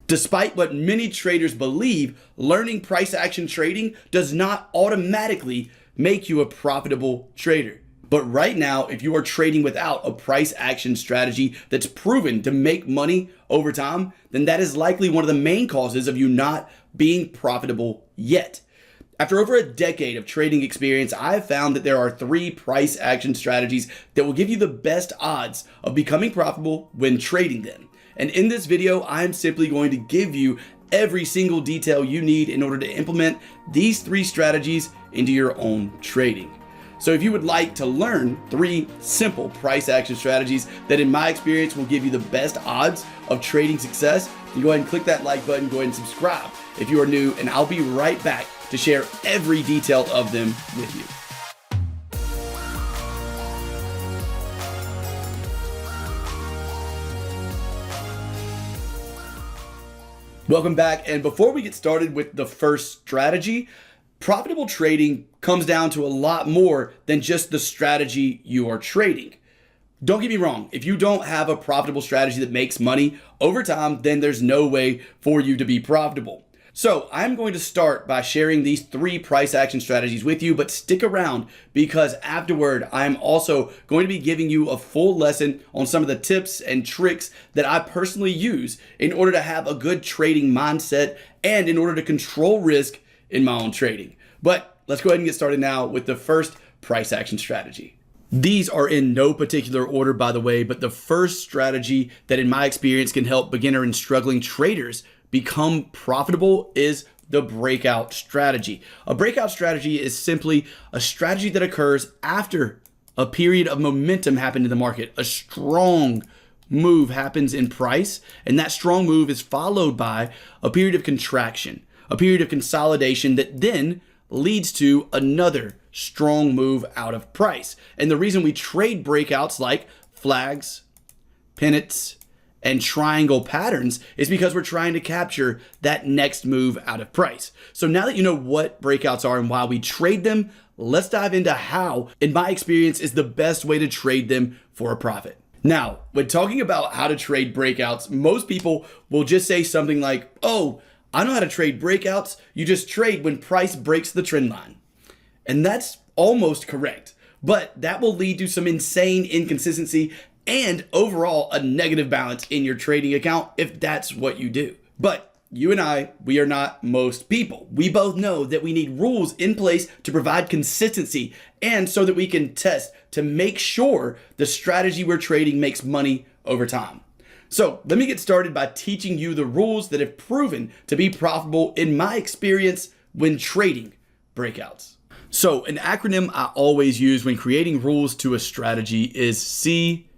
Despite what many traders believe, learning price action trading does not automatically make you a profitable trader. But right now, if you are trading without a price action strategy that's proven to make money over time, then that is likely one of the main causes of you not being profitable yet. After over a decade of trading experience, I have found that there are 3 price action strategies that will give you the best odds of becoming profitable when trading them. And in this video, I'm simply going to give you every single detail you need in order to implement these 3 strategies into your own trading. So if you would like to learn 3 simple price action strategies that in my experience will give you the best odds of trading success, then go ahead and click that like button, go ahead and subscribe if you are new, and I'll be right back to share every detail of them with you. Welcome back, and before we get started with the first strategy, profitable trading comes down to a lot more than just the strategy you are trading. Don't get me wrong, if you don't have a profitable strategy that makes money over time, then there's no way for you to be profitable. So I'm going to start by sharing these 3 price action strategies with you, but stick around because afterward, I'm also going to be giving you a full lesson on some of the tips and tricks that I personally use in order to have a good trading mindset and in order to control risk in my own trading. But let's go ahead and get started now with the first price action strategy. These are in no particular order, by the way, but the first strategy that in my experience can help beginner and struggling traders become profitable is the breakout strategy. A breakout strategy is simply a strategy that occurs after a period of momentum happened in the market. A strong move happens in price, and that strong move is followed by a period of contraction, a period of consolidation that then leads to another strong move out of price. And the reason we trade breakouts like flags, pennants, and triangle patterns is because we're trying to capture that next move out of price. So now that you know what breakouts are and why we trade them, let's dive into how, in my experience, is the best way to trade them for a profit. Now, when talking about how to trade breakouts, most people will just say something like, oh, I know how to trade breakouts. You just trade when price breaks the trend line. And that's almost correct, but that will lead to some insane inconsistency and overall a negative balance in your trading account if that's what you do. But you and I, we are not most people. We both know that we need rules in place to provide consistency and so that we can test to make sure the strategy we're trading makes money over time. So let me get started by teaching you the rules that have proven to be profitable in my experience when trading breakouts. So an acronym I always use when creating rules to a strategy is CEST.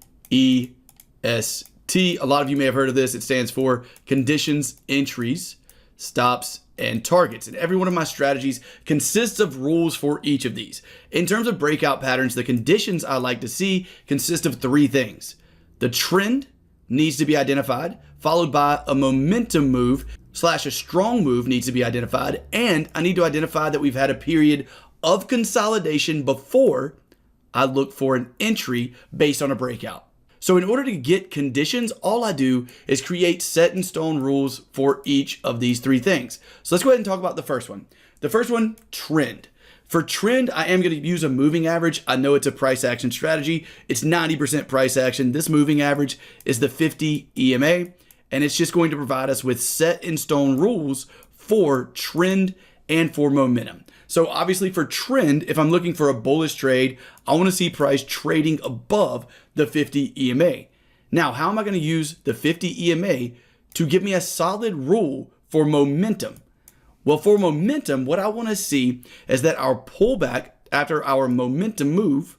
A lot of you may have heard of this. It stands for conditions, entries, stops, and targets. And every one of my strategies consists of rules for each of these. In terms of breakout patterns, the conditions I like to see consist of 3 things. The trend needs to be identified, followed by a momentum move / a strong move needs to be identified. And I need to identify that we've had a period of consolidation before I look for an entry based on a breakout. So in order to get conditions, all I do is create set in stone rules for each of these 3 things. So let's go ahead and talk about the first one. The first one, trend. For trend, I am going to use a moving average. I know it's a price action strategy. It's 90% price action. This moving average is the 50 EMA, and it's just going to provide us with set in stone rules for trend and for momentum. So obviously for trend, if I'm looking for a bullish trade, I want to see price trading above the 50 EMA. Now, how am I going to use the 50 EMA to give me a solid rule for momentum? Well, for momentum, what I want to see is that our pullback after our momentum move,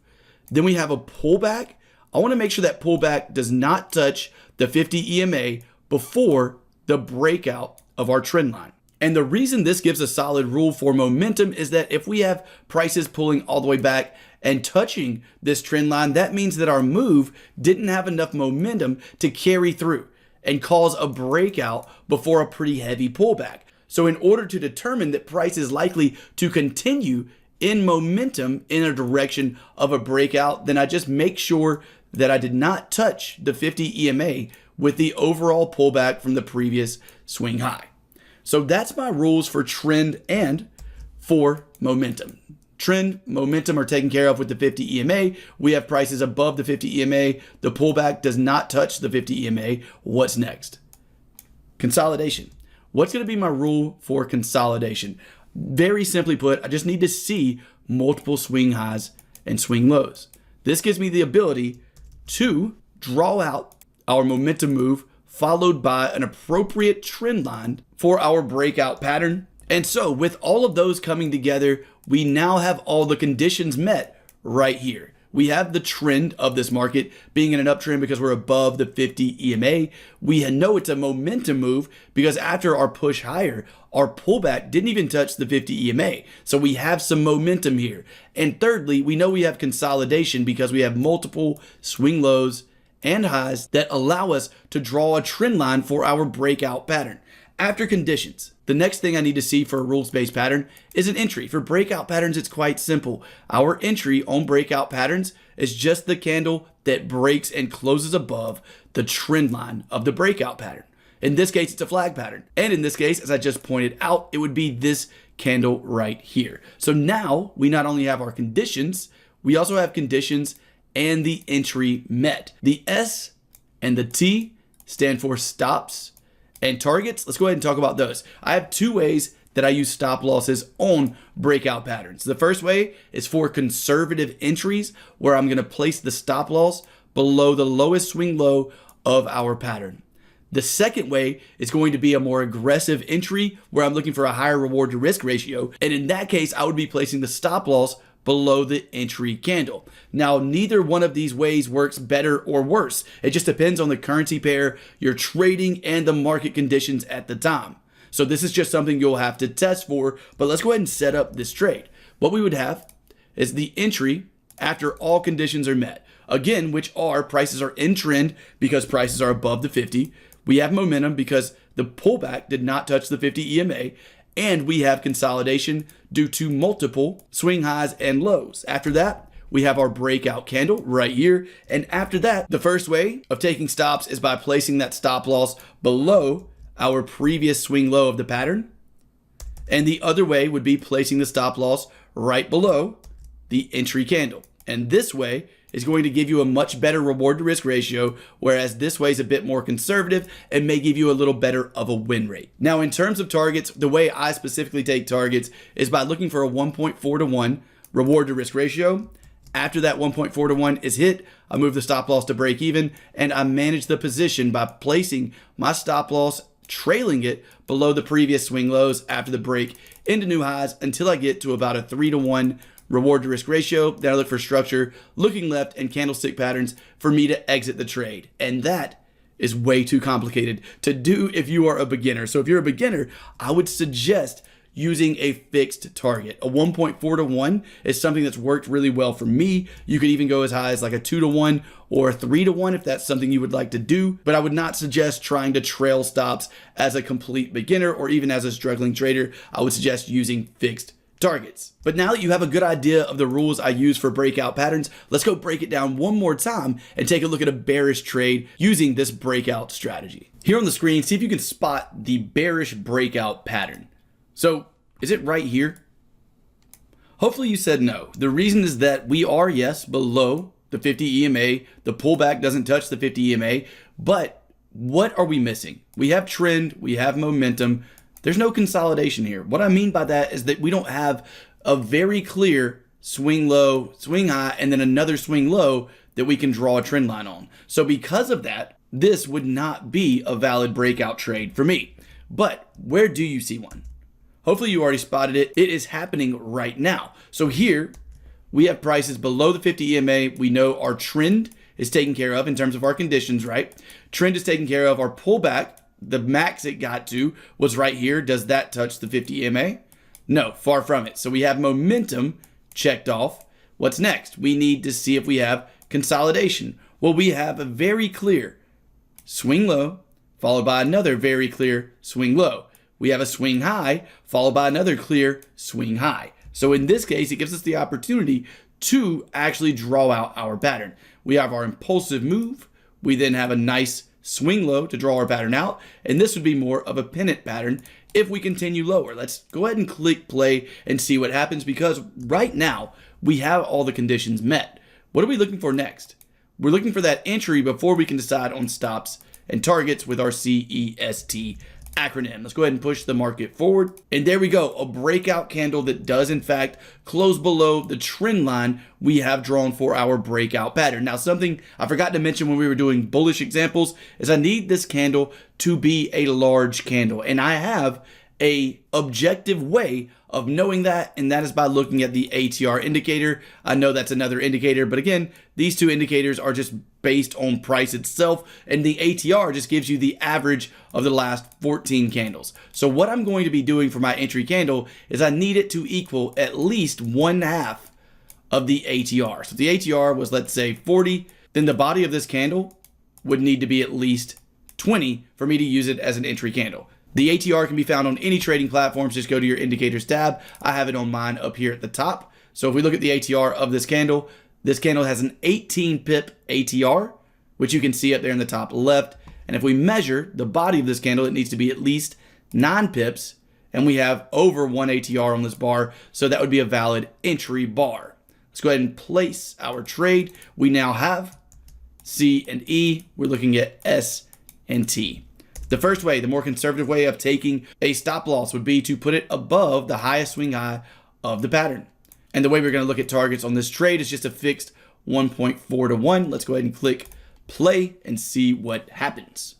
then we have a pullback. I want to make sure that pullback does not touch the 50 EMA before the breakout of our trend line. And the reason this gives a solid rule for momentum is that if we have prices pulling all the way back and touching this trend line, that means that our move didn't have enough momentum to carry through and cause a breakout before a pretty heavy pullback. So in order to determine that price is likely to continue in momentum in a direction of a breakout, then I just make sure that I did not touch the 50 EMA with the overall pullback from the previous swing high. So that's my rules for trend and for momentum. Trend, momentum are taken care of with the 50 EMA. We have prices above the 50 EMA. The pullback does not touch the 50 EMA. What's next? Consolidation. What's going to be my rule for consolidation? Very simply put, I just need to see multiple swing highs and swing lows. This gives me the ability to draw out our momentum move followed by an appropriate trend line for our breakout pattern. And so with all of those coming together, we now have all the conditions met right here. We have the trend of this market being in an uptrend because we're above the 50 EMA. We know it's a momentum move because after our push higher, our pullback didn't even touch the 50 EMA. So we have some momentum here. And thirdly, we know we have consolidation because we have multiple swing lows and highs that allow us to draw a trend line for our breakout pattern. After conditions, the next thing I need to see for a rules-based pattern is an entry. For breakout patterns, it's quite simple. Our entry on breakout patterns is just the candle that breaks and closes above the trend line of the breakout pattern. In this case, it's a flag pattern. And in this case, as I just pointed out, it would be this candle right here. So now we not only have our conditions, we also have conditions and the entry met. The S and the T stand for stops and targets. Let's go ahead and talk about those. I have two ways that I use stop losses on breakout patterns. The first way is for conservative entries, where I'm going to place the stop loss below the lowest swing low of our pattern. The second way is going to be a more aggressive entry where I'm looking for a higher reward to risk ratio. And in that case, I would be placing the stop loss below the entry candle. Now, neither one of these ways works better or worse. It just depends on the currency pair you're trading and the market conditions at the time. So this is just something you'll have to test for, but let's go ahead and set up this trade. What we would have is the entry after all conditions are met. Again, which are prices are in trend because prices are above the 50. We have momentum because the pullback did not touch the 50 EMA. And we have consolidation due to multiple swing highs and lows. After that, we have our breakout candle right here. And after that, the first way of taking stops is by placing that stop loss below our previous swing low of the pattern. And the other way would be placing the stop loss right below the entry candle. And this way is going to give you a much better reward to risk ratio, whereas this way is a bit more conservative and may give you a little better of a win rate. Now, in terms of targets, the way I specifically take targets is by looking for a 1.4 to 1 reward to risk ratio. After that 1.4 to 1 is hit, I move the stop loss to break even, and I manage the position by placing my stop loss, trailing it below the previous swing lows after the break into new highs until I get to about a 3 to 1 reward to risk ratio. Then I look for structure, looking left, and candlestick patterns for me to exit the trade. And that is way too complicated to do if you are a beginner. So if you're a beginner, I would suggest using a fixed target. A 1.4 to 1 is something that's worked really well for me. You could even go as high as like a 2 to 1 or a 3 to 1 if that's something you would like to do. But I would not suggest trying to trail stops as a complete beginner or even as a struggling trader. I would suggest using fixed targets. But now that you have a good idea of the rules I use for breakout patterns, let's go break it down one more time and take a look at a bearish trade using this breakout strategy. Here on the screen, see if you can spot the bearish breakout pattern. So is it right here? Hopefully you said no. The reason is that we are, yes, below the 50 EMA. The pullback doesn't touch the 50 EMA, but what are we missing? We have trend, we have momentum. There's no consolidation here. What I mean by that is that we don't have a very clear swing low, swing high, and then another swing low that we can draw a trend line on. So because of that, this would not be a valid breakout trade for me. But where do you see one? Hopefully you already spotted it. It is happening right now. So here we have prices below the 50 EMA. We know our trend is taken care of in terms of our conditions, right? Trend is taken care of. Our pullback, the max it got to was right here. Does that touch the 50 EMA? No, far from it. So we have momentum checked off. What's next? We need to see if we have consolidation. Well, we have a very clear swing low followed by another very clear swing low. We have a swing high followed by another clear swing high. So in this case, it gives us the opportunity to actually draw out our pattern. We have our impulsive move. We then have a nice swing low to draw our pattern out, and this would be more of a pennant pattern if we continue lower. Let's go ahead and click play and see what happens, because right now we have all the conditions met. What are we looking for next? We're looking for that entry before we can decide on stops and targets with our CEST acronym. Let's go ahead and push the market forward. And there we go, a breakout candle that does in fact close below the trend line we have drawn for our breakout pattern. Now, something I forgot to mention when we were doing bullish examples is I need this candle to be a large candle. And I have a objective way of knowing that, and that is by looking at the ATR indicator. I know that's another indicator, but again, these two indicators are just based on price itself, and the ATR just gives you the average of the last 14 candles. So what I'm going to be doing for my entry candle is I need it to equal at least 1/2 of the ATR. So if the ATR was, let's say, 40, then the body of this candle would need to be at least 20 for me to use it as an entry candle. The ATR can be found on any trading platforms. Just go to your indicators tab. I have it on mine up here at the top. So if we look at the ATR of this candle has an 18 pip ATR, which you can see up there in the top left. And if we measure the body of this candle, it needs to be at least 9 pips. And we have over 1 ATR on this bar. So that would be a valid entry bar. Let's go ahead and place our trade. We now have C and E. We're looking at S and T. The first way, the more conservative way of taking a stop loss would be to put it above the highest swing high of the pattern. And the way we're going to look at targets on this trade is just a fixed 1.4 to 1. Let's go ahead and click play and see what happens.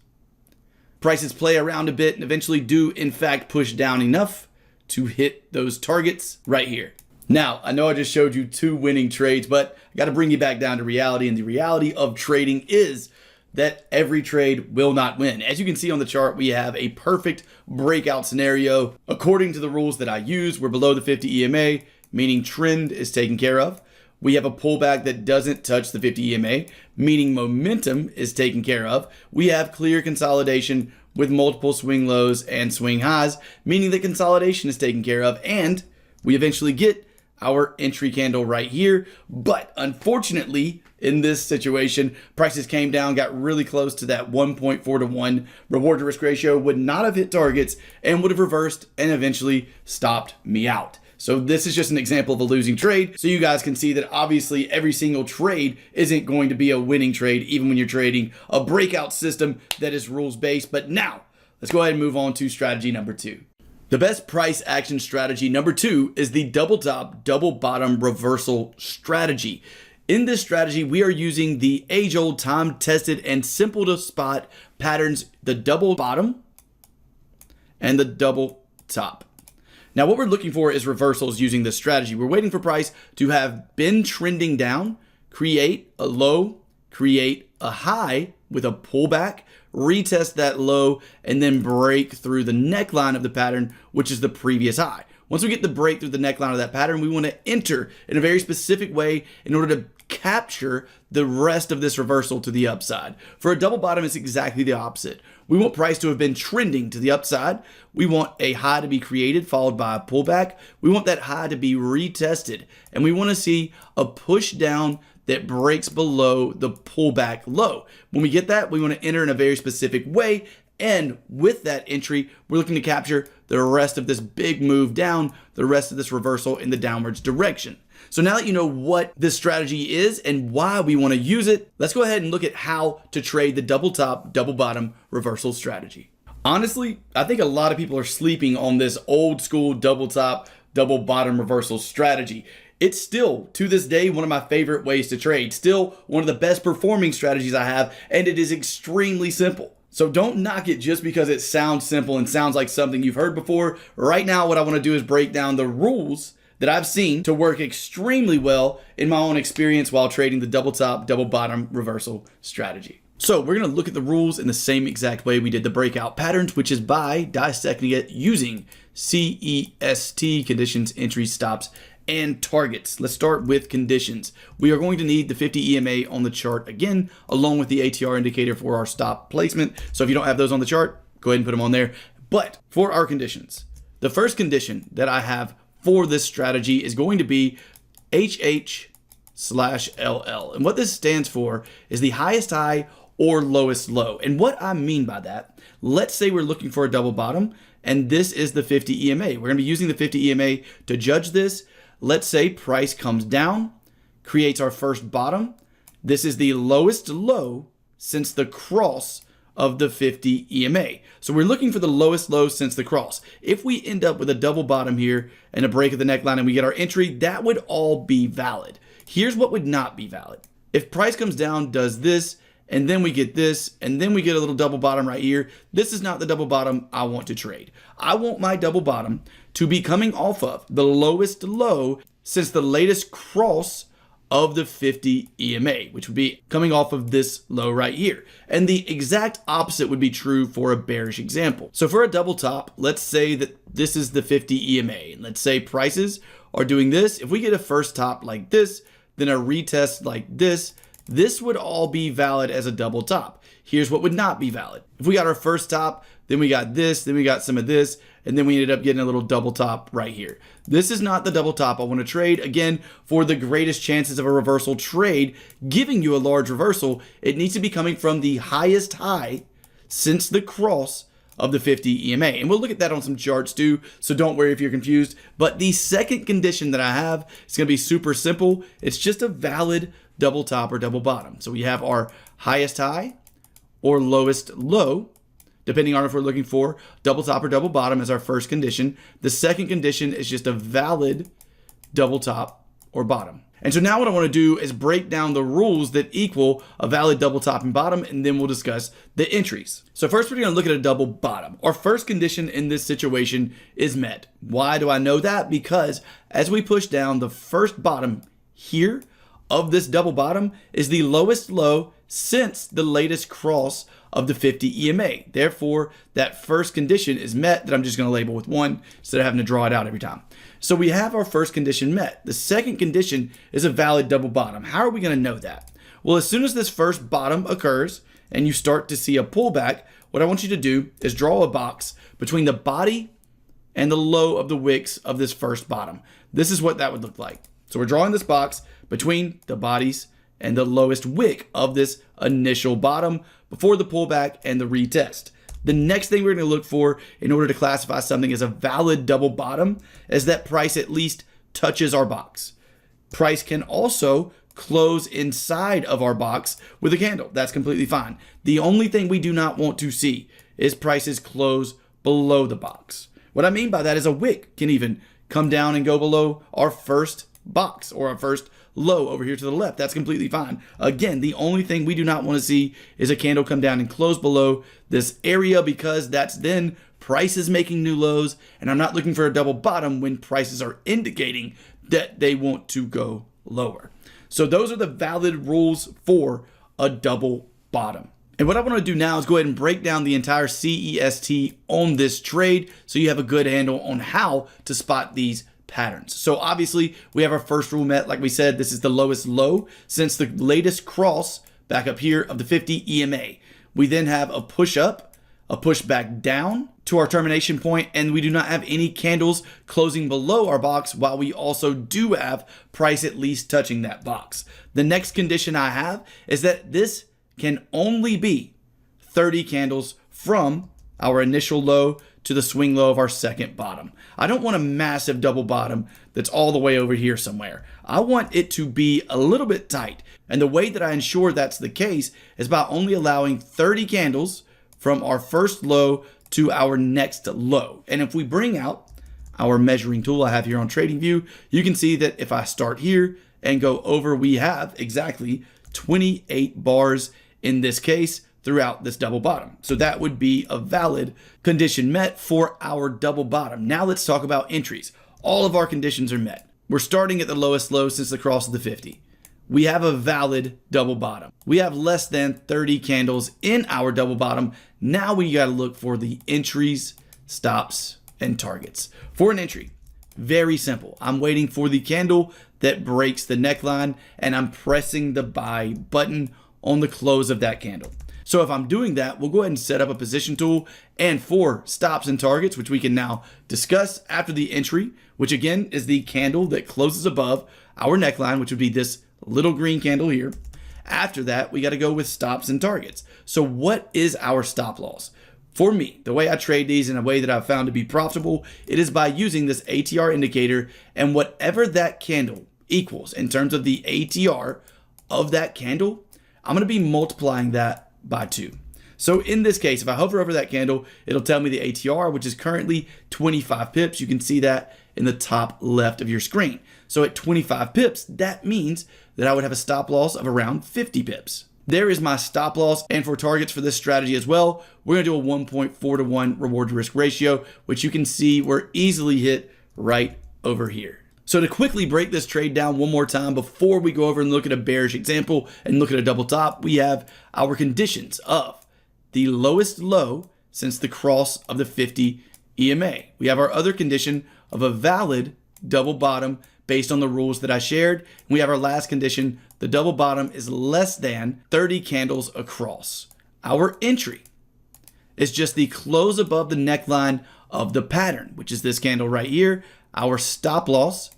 Prices play around a bit and eventually do in fact push down enough to hit those targets right here. Now, I know I just showed you 2 winning trades, but I got to bring you back down to reality. And the reality of trading is that every trade will not win. As you can see on the chart, we have a perfect breakout scenario. According to the rules that I use, we're below the 50 EMA, meaning trend is taken care of. We have a pullback that doesn't touch the 50 EMA, meaning momentum is taken care of. We have clear consolidation with multiple swing lows and swing highs, meaning that consolidation is taken care of, and we eventually get our entry candle right here. But unfortunately, in this situation, prices came down, got really close to that 1.4 to 1 reward to risk ratio, would not have hit targets, and would have reversed and eventually stopped me out. So this is just an example of a losing trade. So you guys can see that obviously every single trade isn't going to be a winning trade, even when you're trading a breakout system that is rules based. But now let's go ahead and move on to strategy number 2. The best price action strategy number 2 is the double top, double bottom reversal strategy. In this strategy, we are using the age-old, time-tested, and simple to spot patterns, the double bottom and the double top. Now, what we're looking for is reversals using this strategy. We're waiting for price to have been trending down, create a low, create a high with a pullback, retest that low, and then break through the neckline of the pattern, which is the previous high. Once we get the break through the neckline of that pattern, we want to enter in a very specific way in order to capture the rest of this reversal to the upside. For a double bottom, it's exactly the opposite. We want price to have been trending to the upside. We want a high to be created followed by a pullback. We want that high to be retested, and we want to see a push down that breaks below the pullback low. When we get that, we want to enter in a very specific way. And with that entry, we're looking to capture the rest of this big move down, the rest of this reversal in the downwards direction. So now that you know what this strategy is and why we want to use it, let's go ahead and look at how to trade the double top, double bottom reversal strategy. Honestly, I think a lot of people are sleeping on this old school double top, double bottom reversal strategy. It's still, to this day, one of my favorite ways to trade. Still one of the best performing strategies I have, and it is extremely simple. So don't knock it just because it sounds simple and sounds like something you've heard before. Right now, what I want to do is break down the rules that I've seen to work extremely well in my own experience while trading the double top, double bottom reversal strategy. So we're going to look at the rules in the same exact way we did the breakout patterns, which is by dissecting it using CEST, conditions, entries, stops, and targets. Let's start with conditions. We are going to need the 50 EMA on the chart again, along with the ATR indicator for our stop placement. So if you don't have those on the chart, go ahead and put them on there. But for our conditions, the first condition that I have for this strategy is going to be HH/LL. And what this stands for is the highest high or lowest low. And what I mean by that, let's say we're looking for a double bottom, and this is the 50 EMA. We're going to be using the 50 EMA to judge this. Let's say price comes down, creates our first bottom. This is the lowest low since the cross of the 50 EMA. So we're looking for the lowest low since the cross. If we end up with a double bottom here and a break of the neckline and we get our entry, that would all be valid. Here's what would not be valid. If price comes down, does this, and then we get this, and then we get a little double bottom right here, this is not the double bottom I want to trade. I want my double bottom to be coming off of the lowest low since the latest cross of the 50 EMA, which would be coming off of this low right here. And the exact opposite would be true for a bearish example. So for a double top, let's say that this is the 50 EMA, and let's say prices are doing this. If we get a first top like this, then a retest like this, this would all be valid as a double top. Here's what would not be valid. If we got our first top, then we got this, then we got some of this, and then we ended up getting a little double top right here. This is not the double top I want to trade. Again, for the greatest chances of a reversal trade, giving you a large reversal, it needs to be coming from the highest high since the cross of the 50 EMA. And we'll look at that on some charts too, so don't worry if you're confused. But the second condition that I have is going to be super simple. It's just a valid double top or double bottom. So we have our highest high or lowest low, depending on if we're looking for double top or double bottom as our first condition. The second condition is just a valid double top or bottom. And so now what I want to do is break down the rules that equal a valid double top and bottom, and then we'll discuss the entries. So first we're going to look at a double bottom. Our first condition in this situation is met. Why do I know that? Because as we push down, the first bottom here of this double bottom is the lowest low since the latest cross of the 50 EMA. Therefore, that first condition is met that I'm just going to label with 1 instead of having to draw it out every time. So we have our first condition met. The second condition is a valid double bottom. How are we going to know that? Well, as soon as this first bottom occurs and you start to see a pullback, what I want you to do is draw a box between the body and the low of the wicks of this first bottom. This is what that would look like. So we're drawing this box between the bodies and the lowest wick of this initial bottom before the pullback and the retest. The next thing we're going to look for in order to classify something as a valid double bottom is that price at least touches our box. Price can also close inside of our box with a candle. That's completely fine. The only thing we do not want to see is prices close below the box. What I mean by that is a wick can even come down and go below our first box or our first low over here to the left. That's completely fine. Again, the only thing we do not want to see is a candle come down and close below this area, because that's then prices making new lows, and I'm not looking for a double bottom when prices are indicating that they want to go lower. So those are the valid rules for a double bottom. And what I want to do now is go ahead and break down the entire CEST on this trade so you have a good handle on how to spot these patterns. So obviously we have our first rule met. Like we said, this is the lowest low since the latest cross back up here of the 50 EMA. We then have a push up, a push back down to our termination point, and we do not have any candles closing below our box, while we also do have price at least touching that box. The next condition I have is that this can only be 30 candles from our initial low to the swing low of our second bottom. I don't want a massive double bottom that's all the way over here somewhere. I want it to be a little bit tight. And the way that I ensure that's the case is by only allowing 30 candles from our first low to our next low. And if we bring out our measuring tool I have here on TradingView, you can see that if I start here and go over, we have exactly 28 bars in this case throughout this double bottom. So that would be a valid condition met for our double bottom. Now let's talk about entries. All of our conditions are met. We're starting at the lowest low since the cross of the 50. We have a valid double bottom. We have less than 30 candles in our double bottom. Now we got to look for the entries, stops, and targets. For an entry, very simple. I'm waiting for the candle that breaks the neckline, and I'm pressing the buy button on the close of that candle. So if I'm doing that, we'll go ahead and set up a position tool, and for stops and targets, which we can now discuss after the entry, which again is the candle that closes above our neckline, which would be this little green candle here. After that, we got to go with stops and targets. So what is our stop loss? For me, the way I trade these in a way that I've found to be profitable, it is by using this ATR indicator, and whatever that candle equals in terms of the ATR of that candle, I'm going to be multiplying that by 2. So in this case, if I hover over that candle, it'll tell me the ATR, which is currently 25 pips. You can see that in the top left of your screen. So at 25 pips, that means that I would have a stop loss of around 50 pips. There is my stop loss. And for targets for this strategy as well, we're going to do a 1.4 to 1 reward to risk ratio, which you can see we're easily hit right over here. So to quickly break this trade down one more time before we go over and look at a bearish example and look at a double top, we have our conditions of the lowest low since the cross of the 50 EMA. We have our other condition of a valid double bottom based on the rules that I shared. And we have our last condition, the double bottom is less than 30 candles across. Our entry is just the close above the neckline of the pattern, which is this candle right here. Our stop loss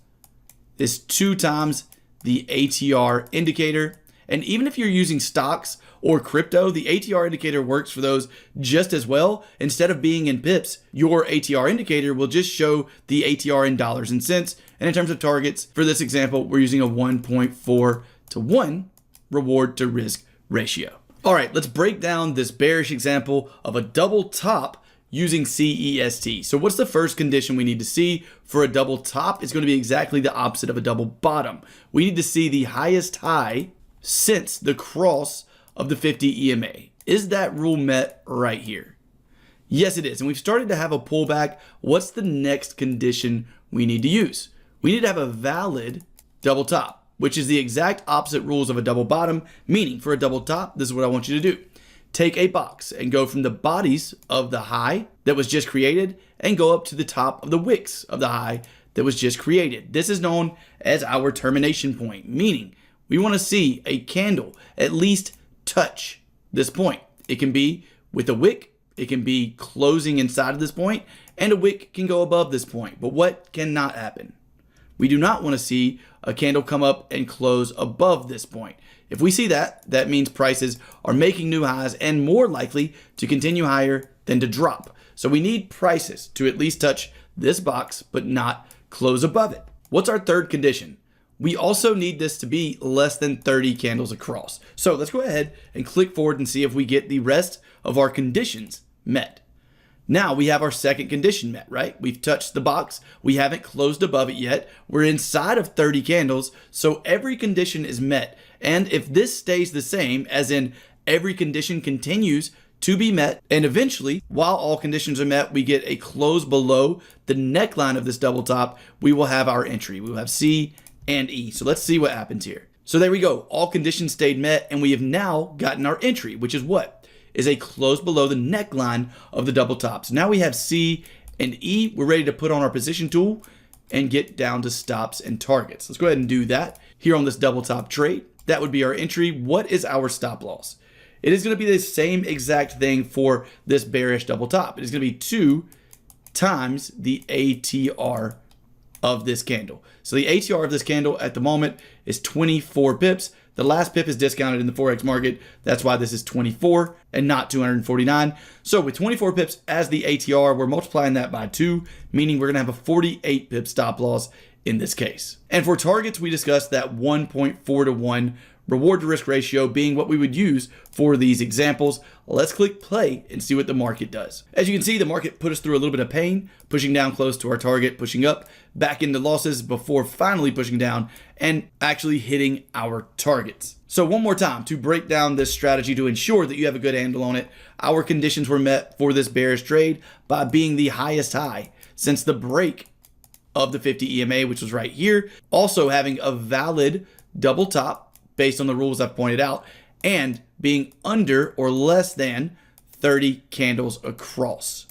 is 2 times the ATR indicator. And even if you're using stocks or crypto, the ATR indicator works for those just as well. Instead of being in pips, your ATR indicator will just show the ATR in dollars and cents. And in terms of targets, for this example, we're using a 1.4 to 1 reward to risk ratio. All right, let's break down this bearish example of a double top using CEST. So what's the first condition we need to see for a double top? It's going to be exactly the opposite of a double bottom. We need to see the highest high since the cross of the 50 EMA. Is that rule met right here? Yes, it is. And we've started to have a pullback. What's the next condition we need to use? We need to have a valid double top, which is the exact opposite rules of a double bottom, meaning for a double top, this is what I want you to do. Take a box and go from the bodies of the high that was just created and go up to the top of the wicks of the high that was just created. This is known as our termination point, meaning we want to see a candle at least touch this point. It can be with a wick, it can be closing inside of this point, and a wick can go above this point. But what cannot happen? We do not want to see a candle come up and close above this point. If we see that, that means prices are making new highs and more likely to continue higher than to drop. So we need prices to at least touch this box, but not close above it. What's our third condition? We also need this to be less than 30 candles across. So let's go ahead and click forward and see if we get the rest of our conditions met. Now we have our second condition met, right? We've touched the box. We haven't closed above it yet. We're inside of 30 candles. So every condition is met. And if this stays the same, as in every condition continues to be met, and eventually, while all conditions are met, we get a close below the neckline of this double top, we will have our entry. We will have C and E. So let's see what happens here. So there we go. All conditions stayed met, and we have now gotten our entry, which is what? Is a close below the neckline of the double top. So now we have C and E. We're ready to put on our position tool and get down to stops and targets. Let's go ahead and do that here on this double top trade. That would be our entry. What is our stop loss? It is going to be the same exact thing for this bearish double top. It is going to be 2 times the ATR of this candle. So the ATR of this candle at the moment is 24 pips. The last pip is discounted in the forex market. That's why this is 24 and not 249. So with 24 pips as the ATR, we're multiplying that by 2, meaning we're going to have a 48 pip stop loss in this case. And for targets, we discussed that 1.4 to 1 reward to risk ratio being what we would use for these examples. Let's click play and see what the market does. As you can see, the market put us through a little bit of pain, pushing down close to our target, pushing up back into losses before finally pushing down and actually hitting our targets. So one more time to break down this strategy to ensure that you have a good handle on it. Our conditions were met for this bearish trade by being the highest high since the break of the 50 EMA, which was right here. Also having a valid double top based on the rules I've pointed out, and being under or less than 30 candles across.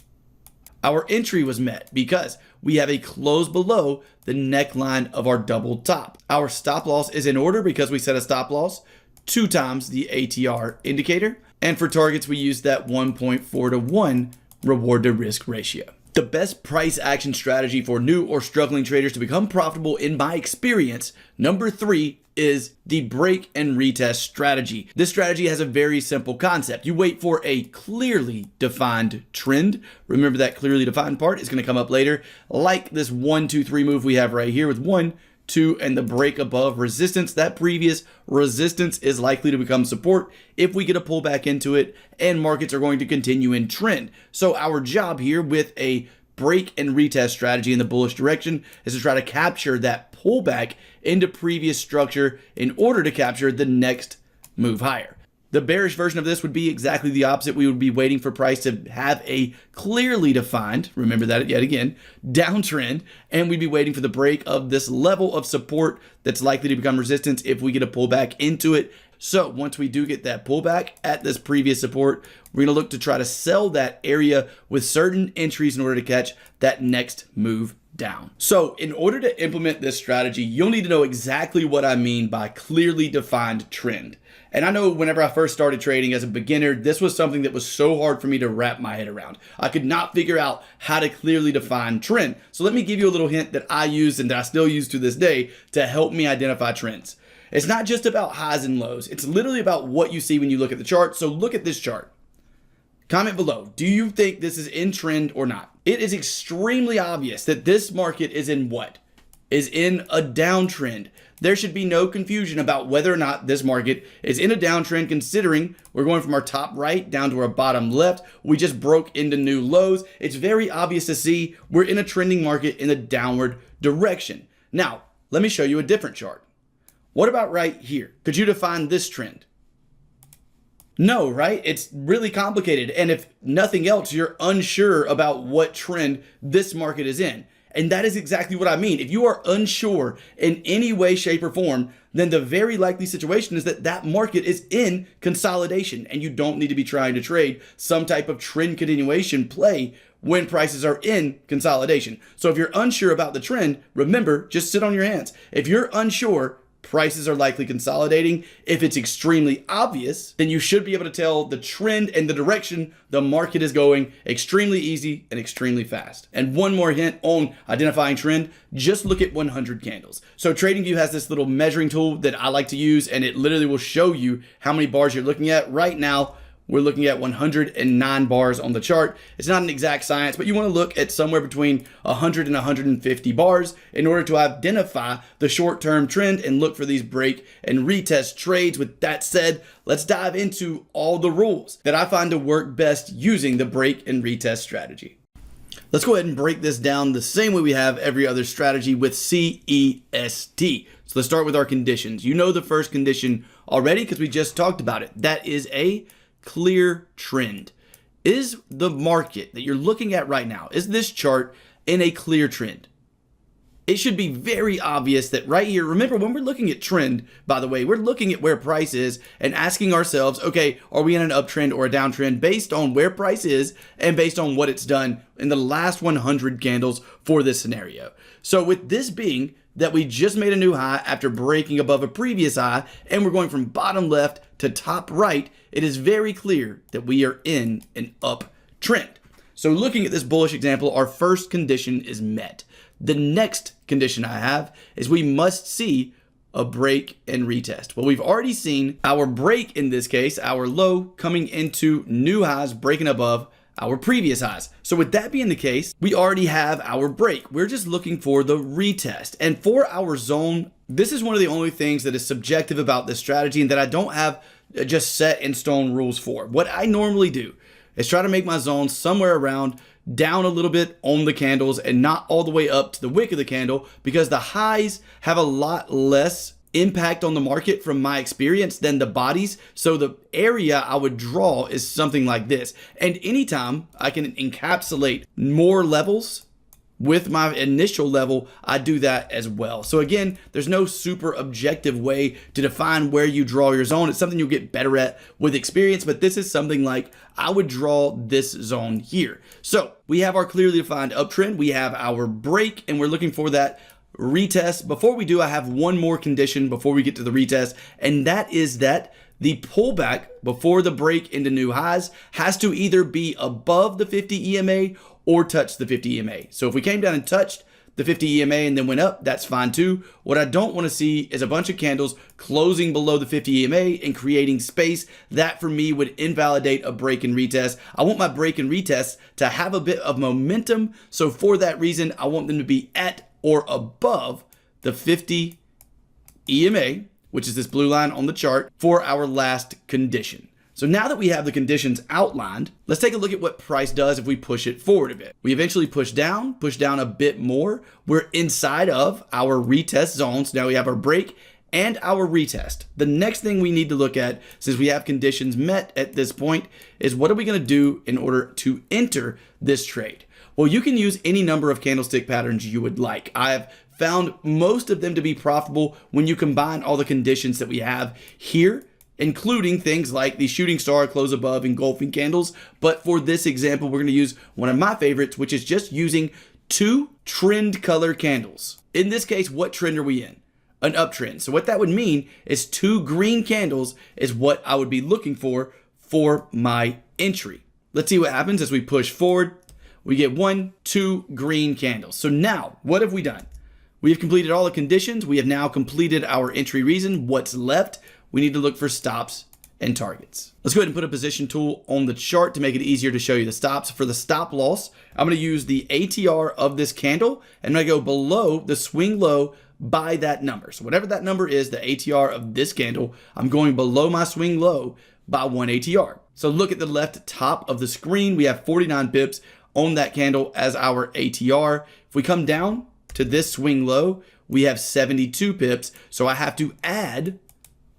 Our entry was met because we have a close below the neckline of our double top. Our stop loss is in order because we set a stop loss 2 times the ATR indicator. And for targets, we use that 1.4 to 1 reward to risk ratio. The best price action strategy for new or struggling traders to become profitable, in my experience, number 3 is the break and retest strategy. This strategy has a very simple concept. You wait for a clearly defined trend. Remember, that clearly defined part is going to come up later, like this 1, 2, 3 move we have right here with 1, 2, and the break above resistance. That previous resistance is likely to become support if we get a pullback into it, and markets are going to continue in trend. So our job here with a break and retest strategy in the bullish direction is to try to capture that pullback into previous structure in order to capture the next move higher. The bearish version of this would be exactly the opposite. We would be waiting for price to have a clearly defined, remember that yet again, downtrend, and we'd be waiting for the break of this level of support that's likely to become resistance if we get a pullback into it. So once we do get that pullback at this previous support, we're going to look to try to sell that area with certain entries in order to catch that next move down. So in order to implement this strategy, you'll need to know exactly what I mean by clearly defined trend. And I know whenever I first started trading as a beginner, this was something that was so hard for me to wrap my head around. I could not figure out how to clearly define trend. So let me give you a little hint that I use and that I still use to this day to help me identify trends. It's not just about highs and lows. It's literally about what you see when you look at the chart. So look at this chart. Comment below. Do you think this is in trend or not? It is extremely obvious that this market is in what? Is in a downtrend. There should be no confusion about whether or not this market is in a downtrend, considering we're going from our top right down to our bottom left. We just broke into new lows. It's very obvious to see we're in a trending market in a downward direction. Now, let me show you a different chart. What about right here? Could you define this trend? No, right? It's really complicated. And if nothing else, you're unsure about what trend this market is in. And that is exactly what I mean. If you are unsure in any way, shape, or form, then the very likely situation is that that market is in consolidation, and you don't need to be trying to trade some type of trend continuation play when prices are in consolidation. So if you're unsure about the trend, remember, just sit on your hands. If you're unsure, prices are likely consolidating. If it's extremely obvious, then you should be able to tell the trend and the direction the market is going extremely easy and extremely fast. And one more hint on identifying trend, just look at 100 candles. So TradingView has this little measuring tool that I like to use, and it literally will show you how many bars you're looking at. Right now, we're looking at 109 bars on the chart. It's not an exact science, but you want to look at somewhere between 100 and 150 bars in order to identify the short-term trend and look for these break and retest trades. With that said, let's dive into all the rules that I find to work best using the break and retest strategy. Let's go ahead and break this down the same way we have every other strategy with CEST. So let's start with our conditions. You know the first condition already because we just talked about it. That is a clear trend. Is the market that you're looking at right now, is this chart in a clear trend? It should be very obvious that right here, remember when we're looking at trend, by the way, we're looking at where price is and asking ourselves, okay, are we in an uptrend or a downtrend based on where price is and based on what it's done in the last 100 candles for this scenario. So with this being that we just made a new high after breaking above a previous high, and we're going from bottom left to top right, it is very clear that we are in an uptrend. So looking at this bullish example, our first condition is met. The next condition I have is we must see a break and retest. Well, we've already seen our break in this case, our low coming into new highs, breaking above our previous highs. So with that being the case, we already have our break. We're just looking for the retest. And for our zone, this is one of the only things that is subjective about this strategy and that I don't have just set in stone rules for. What I normally do is try to make my zone somewhere around down a little bit on the candles and not all the way up to the wick of the candle, because the highs have a lot less impact on the market from my experience than the bodies. So the area I would draw is something like this. And anytime I can encapsulate more levels with my initial level, I do that as well. So again, there's no super objective way to define where you draw your zone. It's something you'll get better at with experience, but this is something like I would draw this zone here. So we have our clearly defined uptrend, we have our break, and we're looking for that retest. Before we do, I have one more condition before we get to the retest, and that is that the pullback before the break into new highs has to either be above the 50 EMA or touch the 50 EMA. So if we came down and touched the 50 EMA and then went up, that's fine too. What I don't want to see is a bunch of candles closing below the 50 EMA and creating space. That for me would invalidate a break and retest. I want my break and retest to have a bit of momentum. So for that reason, I want them to be at or above the 50 EMA, which is this blue line on the chart, for our last condition. So now that we have the conditions outlined, let's take a look at what price does if we push it forward a bit. We eventually push down a bit more. We're inside of our retest zones. Now we have our break and our retest. The next thing we need to look at, since we have conditions met at this point, is what are we going to do in order to enter this trade? Well, you can use any number of candlestick patterns you would like. I've found most of them to be profitable when you combine all the conditions that we have here, including things like the shooting star, close above, engulfing candles. But for this example, we're going to use one of my favorites, which is just using 2 trend color candles. In this case, what trend are we in? An uptrend. So what that would mean is 2 green candles is what I would be looking for my entry. Let's see what happens as we push forward. We get 1, 2 green candles. So now, what have we done? We have completed all the conditions. We have now completed our entry reason. What's left? We need to look for stops and targets. Let's go ahead and put a position tool on the chart to make it easier to show you the stops. For the stop loss, I'm going to use the ATR of this candle, and I'm going to go below the swing low by that number. So whatever that number is, the ATR of this candle, I'm going below my swing low by 1 ATR. So look at the left top of the screen. We have 49 pips on that candle as our ATR. If we come down to this swing low, we have 72 pips. So I have to add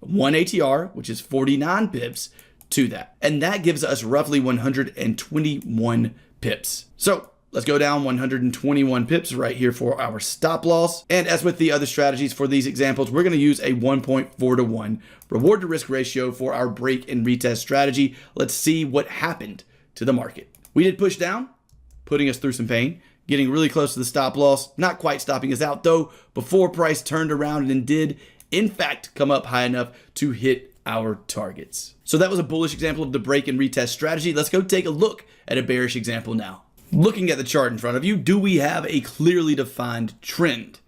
1 ATR, which is 49 pips, to that. And that gives us roughly 121 pips. So let's go down 121 pips right here for our stop loss. And as with the other strategies for these examples, we're going to use a 1.4 to 1 reward to risk ratio for our break and retest strategy. Let's see what happened to the market. We did push down, putting us through some pain, getting really close to the stop loss, not quite stopping us out though, before price turned around and did in fact come up high enough to hit our targets. So that was a bullish example of the break and retest strategy. Let's go take a look at a bearish example now. Looking at the chart in front of you, do we have a clearly defined trend?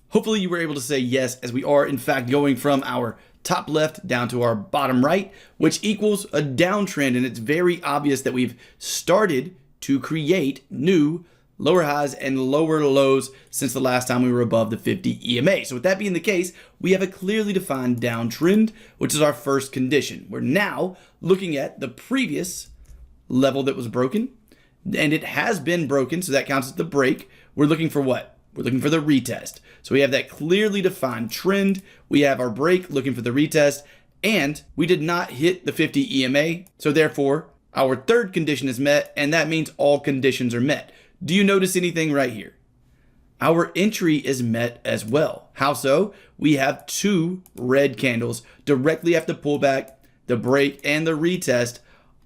Hopefully you were able to say yes, as we are in fact going from our top left down to our bottom right, which equals a downtrend. And it's very obvious that we've started to create new lower highs and lower lows since the last time we were above the 50 EMA. So with that being the case, we have a clearly defined downtrend, which is our first condition. We're now looking at the previous level that was broken, and it has been broken, so that counts as the break. We're looking for what? We're looking for the retest. So we have that clearly defined trend. We have our break, looking for the retest, and we did not hit the 50 EMA. So therefore, our third condition is met, and that means all conditions are met. Do you notice anything right here? Our entry is met as well. How so? We have 2 red candles directly after the pullback, the break, and the retest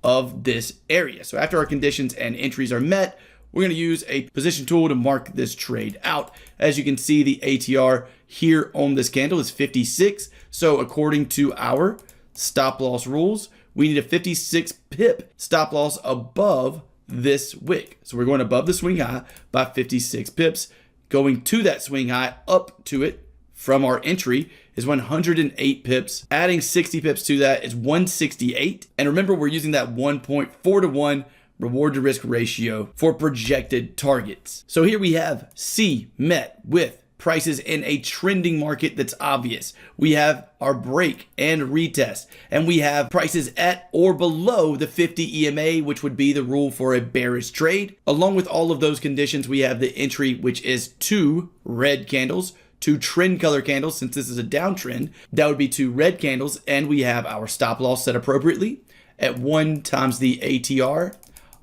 of this area. So after our conditions and entries are met, we're going to use a position tool to mark this trade out. As you can see, the ATR here on this candle is 56. So according to our stop loss rules, we need a 56 pip stop loss above this wick. So we're going above the swing high by 56 pips. Going to that swing high, up to it from our entry is 108 pips. Adding 60 pips to that is 168. And remember, we're using that 1.4 to 1 reward to risk ratio for projected targets. So here we have C met with prices in a trending market that's obvious. We have our break and retest, and we have prices at or below the 50 EMA, which would be the rule for a bearish trade. Along with all of those conditions, we have the entry, which is 2 red candles, 2 trend color candles. Since this is a downtrend, that would be 2 red candles, and we have our stop loss set appropriately at 1 times the ATR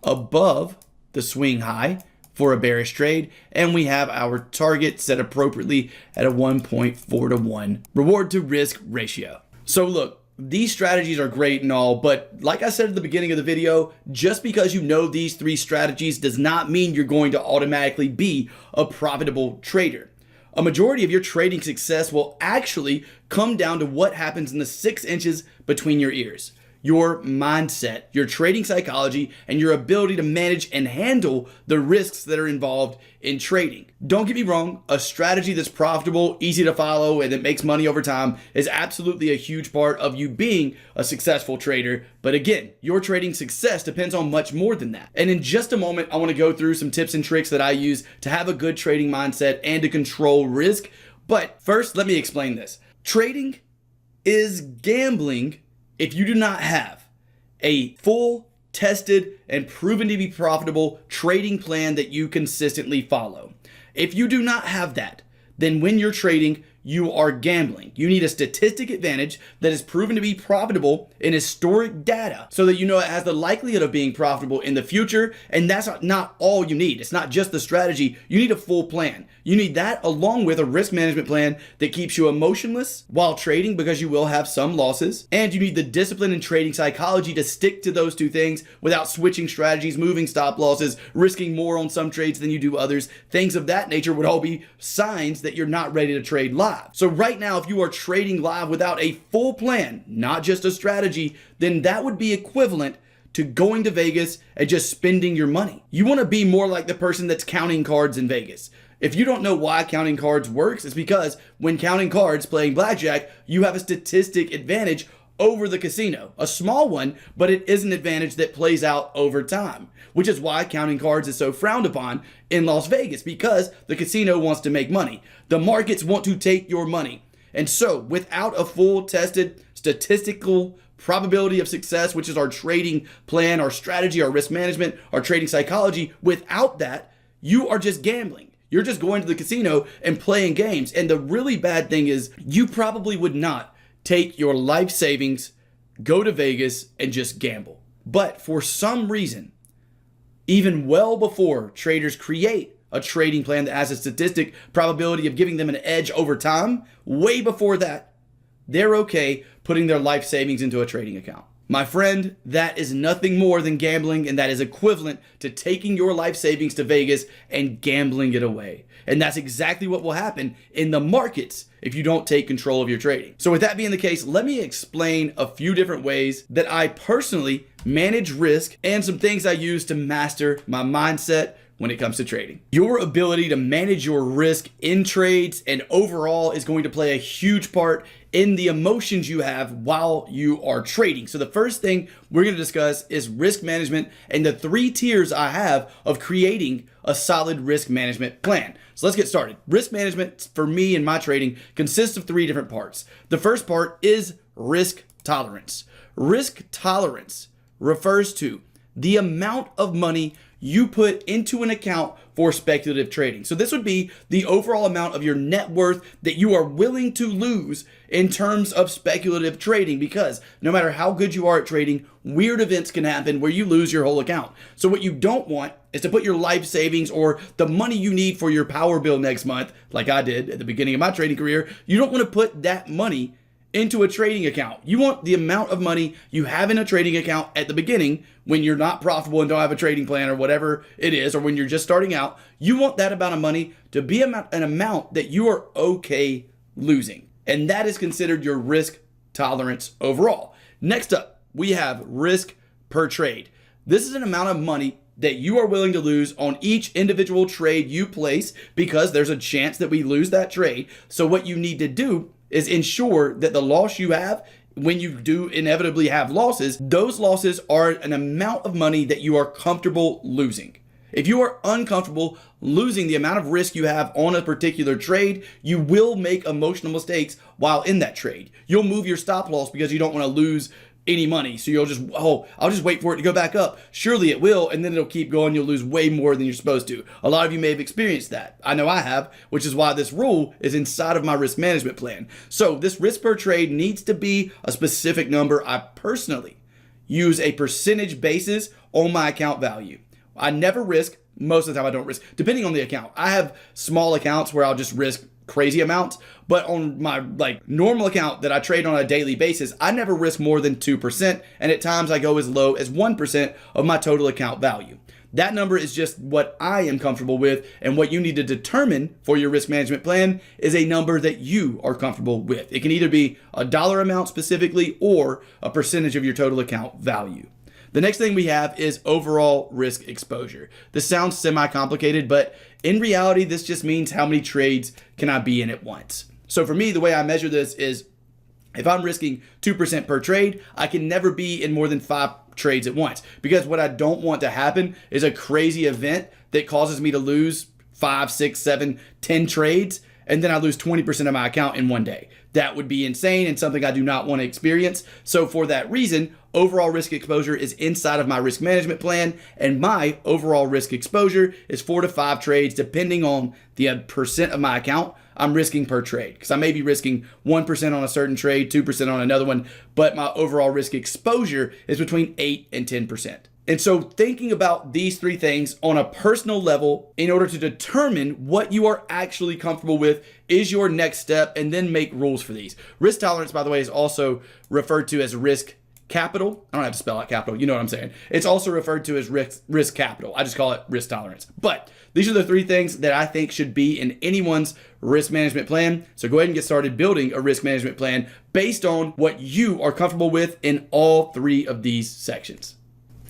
above the swing high for a bearish trade, and we have our target set appropriately at a 1.4 to 1 reward to risk ratio. So look, these strategies are great and all, but like I said at the beginning of the video, just because you know these 3 strategies does not mean you're going to automatically be a profitable trader. A majority of your trading success will actually come down to what happens in the 6 inches between your ears. your mindset, your trading psychology, and your ability to manage and handle the risks that are involved in trading. Don't get me wrong, a strategy that's profitable, easy to follow, and that makes money over time is absolutely a huge part of you being a successful trader. But again, your trading success depends on much more than that. And in just a moment, I want to go through some tips and tricks that I use to have a good trading mindset and to control risk. But first, let me explain this. Trading is gambling if you do not have a full, tested, and proven to be profitable trading plan that you consistently follow. If you do not have that, then when you're trading, you are gambling. You need a statistic advantage that is proven to be profitable in historic data so that you know it has the likelihood of being profitable in the future. And that's not all you need. It's not just the strategy. You need a full plan. You need that along with a risk management plan that keeps you emotionless while trading, because you will have some losses. And you need the discipline and trading psychology to stick to those two things without switching strategies, moving stop losses, risking more on some trades than you do others. Things of that nature would all be signs that you're not ready to trade live. So right now, if you are trading live without a full plan, not just a strategy, then that would be equivalent to going to Vegas and just spending your money. You want to be more like the person that's counting cards in Vegas. If you don't know why counting cards works, it's because when counting cards playing blackjack, you have a statistic advantage over the casino. A small one, but it is an advantage that plays out over time, which is why counting cards is so frowned upon in Las Vegas, because the casino wants to make money. The markets want to take your money. And so without a full tested statistical probability of success, which is our trading plan, our strategy, our risk management, our trading psychology, without that, you are just gambling. You're just going to the casino and playing games. And the really bad thing is you probably would not take your life savings, go to Vegas, and just gamble. But for some reason, even well before traders create a trading plan that has a statistic probability of giving them an edge over time, way before that, they're okay putting their life savings into a trading account. My friend, that is nothing more than gambling, and that is equivalent to taking your life savings to Vegas and gambling it away. And that's exactly what will happen in the markets if you don't take control of your trading. So with that being the case, let me explain a few different ways that I personally manage risk and some things I use to master my mindset when it comes to trading. Your ability to manage your risk in trades and overall is going to play a huge part in the emotions you have while you are trading. So the first thing we're going to discuss is risk management and the 3 tiers I have of creating a solid risk management plan. So let's get started. Risk management for me in my trading consists of 3 different parts. The first part is risk tolerance. Risk tolerance refers to the amount of money you put into an account for speculative trading. So this would be the overall amount of your net worth that you are willing to lose in terms of speculative trading, because no matter how good you are at trading, weird events can happen where you lose your whole account. So what you don't want is to put your life savings or the money you need for your power bill next month, like I did at the beginning of my trading career. You don't want to put that money into a trading account. You want the amount of money you have in a trading account at the beginning when you're not profitable and don't have a trading plan or whatever it is, or when you're just starting out. You want that amount of money to be an amount that you are okay losing. And that is considered your risk tolerance overall. Next up, we have risk per trade. This is an amount of money that you are willing to lose on each individual trade you place, because there's a chance that we lose that trade. So what you need to do is ensure that the loss you have, when you do inevitably have losses, those losses are an amount of money that you are comfortable losing. If you are uncomfortable losing the amount of risk you have on a particular trade, you will make emotional mistakes while in that trade. You'll move your stop loss because you don't want to lose any money. So you'll just, I'll just wait for it to go back up. Surely it will, and then it'll keep going. You'll lose way more than you're supposed to. A lot of you may have experienced that. I know I have, which is why this rule is inside of my risk management plan. So this risk per trade needs to be a specific number. I personally use a percentage basis on my account value. I never risk. Most of the time I don't risk, depending on the account. I have small accounts where I'll just risk crazy amounts, but on my normal account that I trade on a daily basis, I never risk more than 2%, and at times I go as low as 1% of my total account value. That number is just what I am comfortable with, and what you need to determine for your risk management plan is a number that you are comfortable with. It can either be a dollar amount specifically or a percentage of your total account value. The next thing we have is overall risk exposure. This sounds semi-complicated, but in reality, this just means how many trades can I be in at once. So for me, the way I measure this is if I'm risking 2% per trade, I can never be in more than 5 trades at once, because what I don't want to happen is a crazy event that causes me to lose 5, 6, 7, 10 trades, and then I lose 20% of my account in one day. That would be insane and something I do not want to experience. So for that reason, overall risk exposure is inside of my risk management plan, and my overall risk exposure is 4 to 5 trades depending on the percent of my account I'm risking per trade, because I may be risking 1% on a certain trade, 2% on another one, but my overall risk exposure is between 8 and 10%. And so thinking about these 3 things on a personal level in order to determine what you are actually comfortable with is your next step, and then make rules for these. Risk tolerance, by the way, is also referred to as risk capital. I don't have to spell out capital. You know what I'm saying. It's also referred to as risk capital. I just call it risk tolerance. But these are the 3 things that I think should be in anyone's risk management plan. So go ahead and get started building a risk management plan based on what you are comfortable with in all 3 of these sections.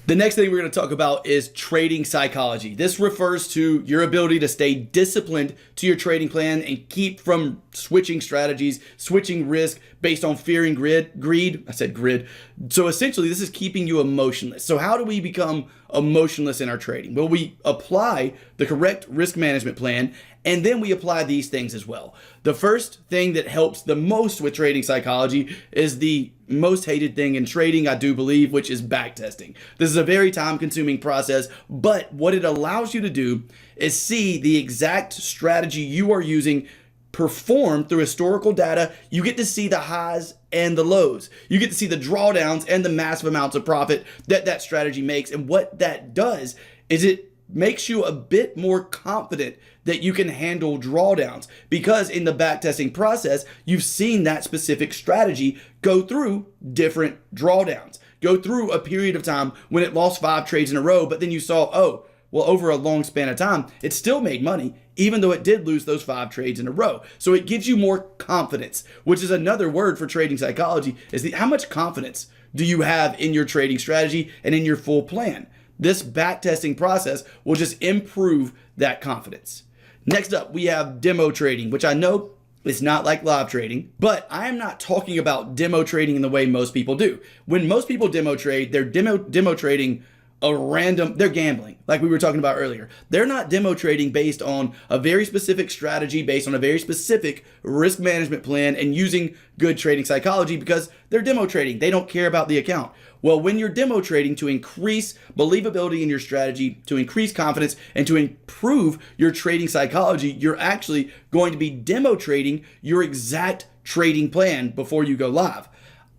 The next thing we're going to talk about is trading psychology. This refers to your ability to stay disciplined to your trading plan and keep from switching strategies, switching risk based on fear and greed. I said grid. So essentially, this is keeping you emotionless. So how do we become emotionless in our trading? Well, we apply the correct risk management plan, and then we apply these things as well. The first thing that helps the most with trading psychology is the most hated thing in trading, I do believe, which is backtesting. This is a very time-consuming process, but what it allows you to do is see the exact strategy you are using perform through historical data. You get to see the highs and the lows. You get to see the drawdowns and the massive amounts of profit that strategy makes. And what that does is it makes you a bit more confident that you can handle drawdowns, because in the backtesting process, you've seen that specific strategy go through different drawdowns, go through a period of time when it lost 5 trades in a row, but then you saw, oh, well, over a long span of time, it still made money, even though it did lose those 5 trades in a row. So it gives you more confidence, which is another word for trading psychology, is how much confidence do you have in your trading strategy and in your full plan? This backtesting process will just improve that confidence. Next up, we have demo trading, which I know is not like live trading, but I am not talking about demo trading in the way most people do. When most people demo trade, they're demo trading they're gambling, like we were talking about earlier. They're not demo trading based on a very specific strategy, based on a very specific risk management plan and using good trading psychology, because they're demo trading. They don't care about the account. Well, when you're demo trading to increase believability in your strategy, to increase confidence, and to improve your trading psychology, you're actually going to be demo trading your exact trading plan before you go live.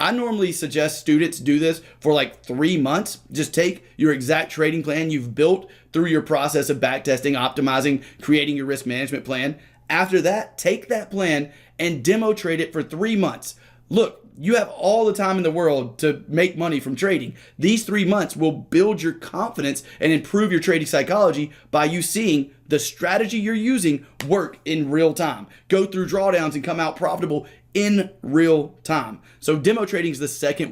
I normally suggest students do this for like 3 months. Just take your exact trading plan you've built through your process of backtesting, optimizing, creating your risk management plan. After that, take that plan and demo trade it for 3 months. Look, you have all the time in the world to make money from trading. These 3 months will build your confidence and improve your trading psychology by you seeing the strategy you're using work in real time, go through drawdowns and come out profitable in real time. So demo trading is the second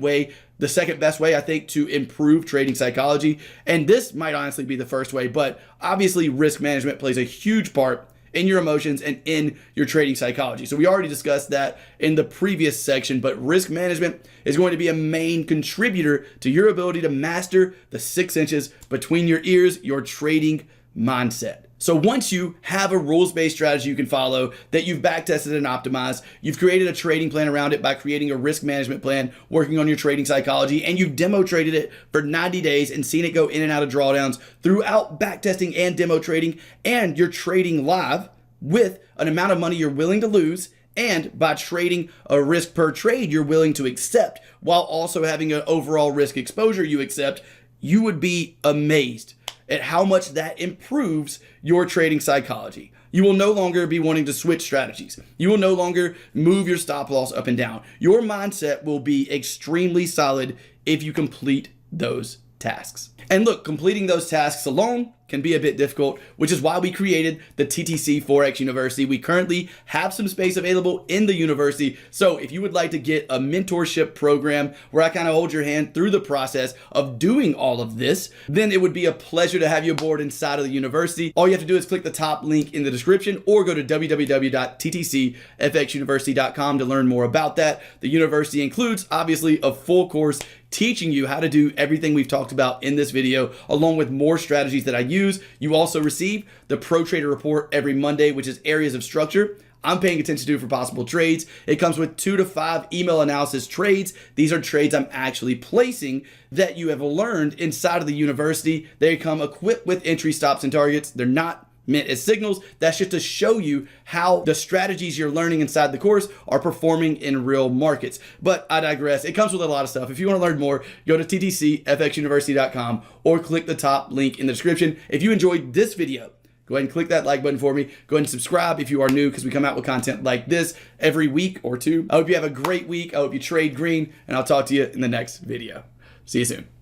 best way, I think, to improve trading psychology. And this might honestly be the first way, but obviously risk management plays a huge part in your emotions and in your trading psychology. So we already discussed that in the previous section, but risk management is going to be a main contributor to your ability to master the 6 inches between your ears, your trading mindset. So once you have a rules-based strategy you can follow that you've backtested and optimized, you've created a trading plan around it by creating a risk management plan, working on your trading psychology, and you've demo traded it for 90 days and seen it go in and out of drawdowns throughout backtesting and demo trading, and you're trading live with an amount of money you're willing to lose, and by trading a risk per trade you're willing to accept, while also having an overall risk exposure you accept, you would be amazed at how much that improves your trading psychology. You will no longer be wanting to switch strategies. You will no longer move your stop loss up and down. Your mindset will be extremely solid if you complete those tasks. And look, completing those tasks alone can be a bit difficult, which is why we created the TTC Forex University. We currently have some space available in the university. So if you would like to get a mentorship program where I kind of hold your hand through the process of doing all of this, then it would be a pleasure to have you aboard inside of the university. All you have to do is click the top link in the description or go to www.ttcfxuniversity.com to learn more about that. The university includes, obviously, a full course teaching you how to do everything we've talked about in this video, along with more strategies that I use. You also receive the Pro Trader Report every Monday, which is areas of structure I'm paying attention to for possible trades. It comes with 2 to 5 email analysis trades. These are trades I'm actually placing that you have learned inside of the university. They come equipped with entry stops and targets. They're not meant as signals. That's just to show you how the strategies you're learning inside the course are performing in real markets. But I digress. It comes with a lot of stuff. If you want to learn more, go to ttcfxuniversity.com or click the top link in the description. If you enjoyed this video, go ahead and click that like button for me. Go ahead and subscribe if you are new, because we come out with content like this every week or two. I hope you have a great week. I hope you trade green, and I'll talk to you in the next video. See you soon.